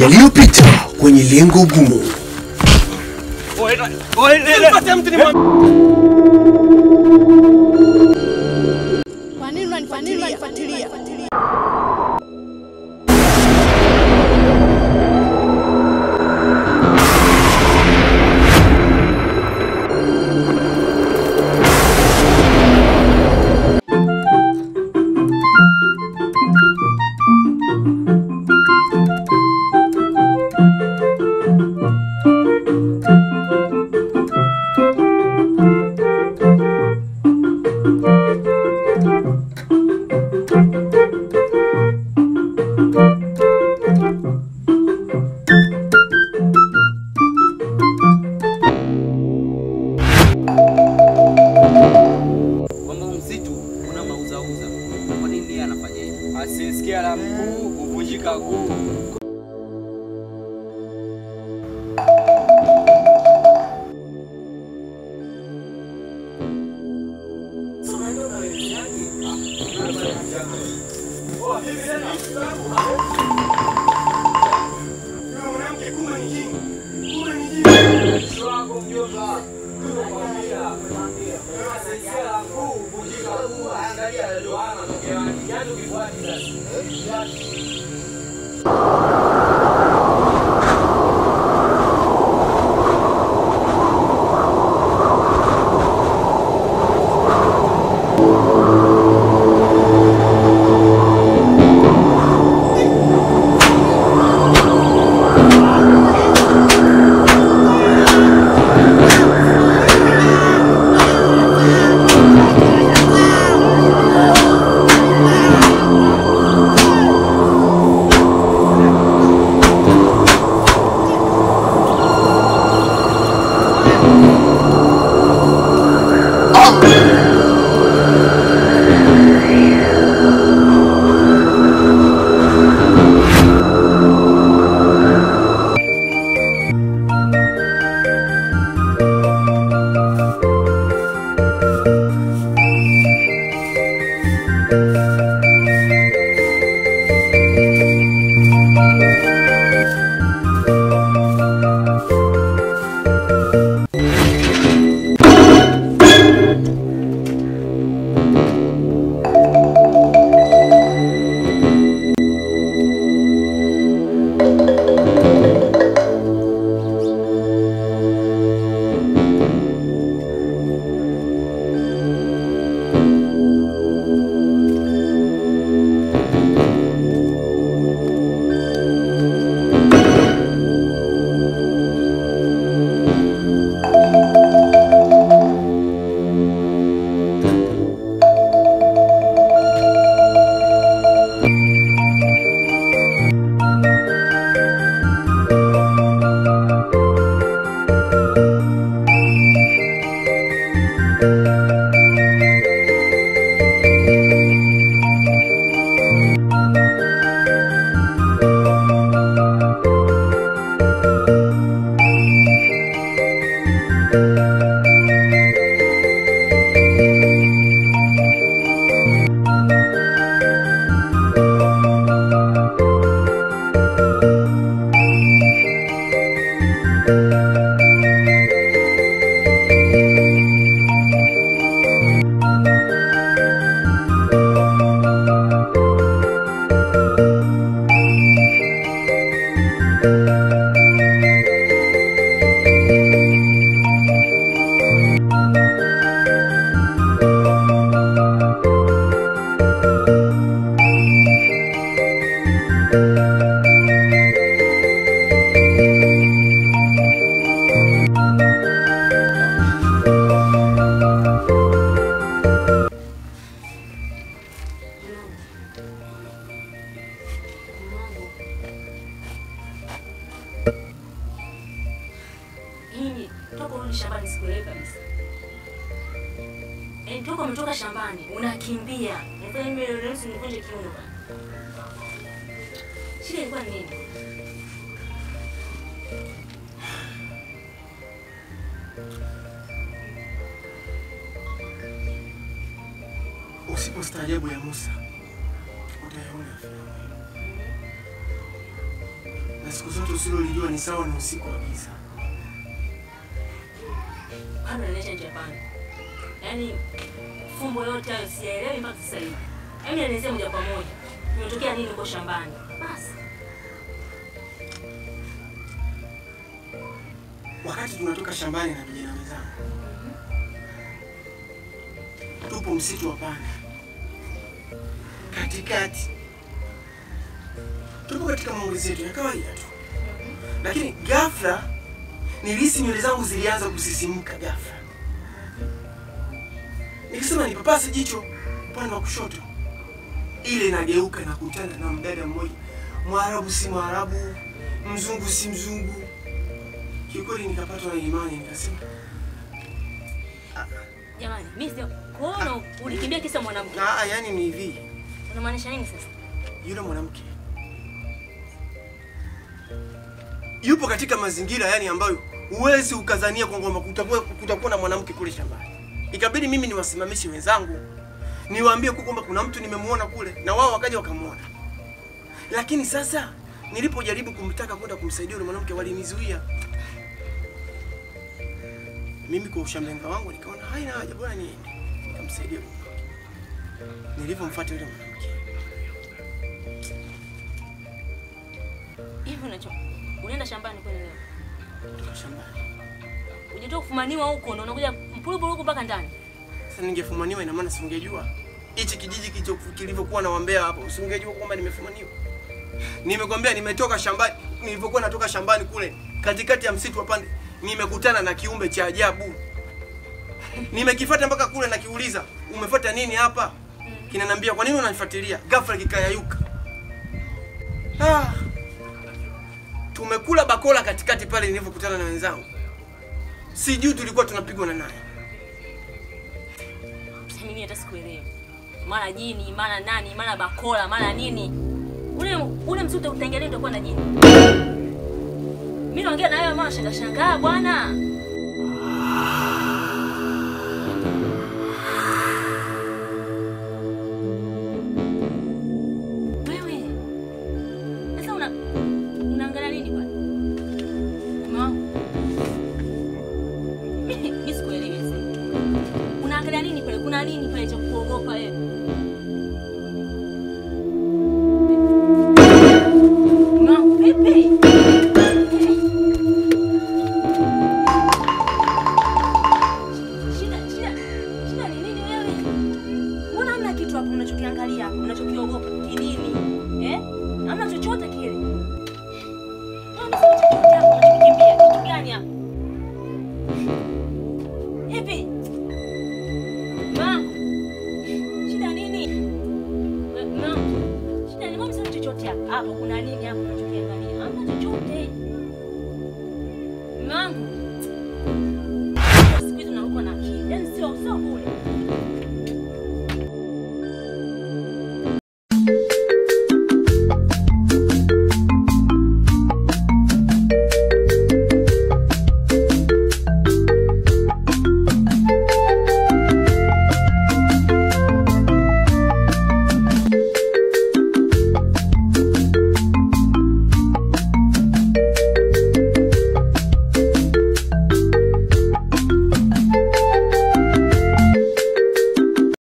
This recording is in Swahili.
Yaliyopita kwenye lengo gumu. Kwa nini unanifuatilia? Asisikia la mkuu kuvunjika guu. Shambani sikuelewi kabisa. Toka umetoka shambani unakimbia. Nifanye mimi leo nivunje kiuno bana. Shida ilikuwa nini? Usipostaajabu ya Musa utayaona. Na siku zote usilolijua ni sawa na usiku wa giza. Kabla nilete nje hapana. Yaani fumbo yote hayo sielewi mpaka sasa hivi. Hebu nielezee moja kwa moja. Umetokea nini uko shambani? Basi. Wakati tunatoka shambani na vijana wenzangu, tupo msitu wa panda. Katikati. Tupo katika maongezi yetu ya kawaida tu. Lakini ghafla nilihisi nywele zangu zilianza kusisimka ghafla. Nikisema nipapase jicho upande wa kushoto. Ile inageuka na kukutana na mdada mmoja. Mwarabu si Mwarabu, mzungu si mzungu. Kikweli nikapatwa na imani nikasema, jamani, mimi sio kuona ulikimbia kisa mwanamke. Yani ni hivi. Unamaanisha nini sasa? Yule mwanamke yupo katika mazingira yani ambayo huwezi ukazania kwa ngoma kutakuwa na mwanamke kule shambani. Ikabidi mimi niwasimamishe wenzangu, niwaambie kwamba kuna mtu nimemuona kule, na wao wakaja wakamuona. Lakini sasa nilipojaribu kumtaka kwenda kumsaidia yule mwanamke walinizuia. Mimi kwa ushambenga wangu nikaona haina haja, bora niende nikamsaidia yule mwanamke. Nilipomfuata yule mwanamke, hivi unaenda shambani kweli leo? kutoka shambani. Unajitoa kufumaniwa huko ndio unakuja mpulupulu huko mpaka ndani. Sasa ningefumaniwa ina maana singejua hichi kijiji kilivyokuwa na wambea hapo, usingejua kwamba nimefumaniwa. Nimekwambia nimetoka shambani, nilipokuwa natoka shambani kule katikati ya msitu wa pande, nimekutana na kiumbe cha ajabu. Nimekifuata mpaka kule na kiuliza, "Umefuata nini hapa?" Kinaniambia, "Kwa nini unanifuatilia?" Ghafla kikayayuka. Tumekula bakola katikati pale nilipokutana na wenzangu. Sijui tulikuwa tunapigwa na nani. Mimi hata sikuelewa. Mara jini, mara nani, mara bakola, mara nini? Ule msuto utengelea ndio kwa na jini. Mimi naongea na wewe mama shangaa bwana. Wewe. Sasa unaangalia nini bwana? Mama. Mimi sikuelewi sasa. Unaangalia nini pale? Kuna nini pale cha kuogopa wewe? Mama, vipi? Shida ni nini wewe? Mbona hamna kitu hapo unachokiangalia hapo? Unachokiogopa kinini? Hamna chochote kile. Mbona chochote hapo unachokimbia? Kitu gani hapo? Hivi? Mama. Shida nini? Mama. Shida ni mama sio chochote hapo. Hapo kuna nini hapo?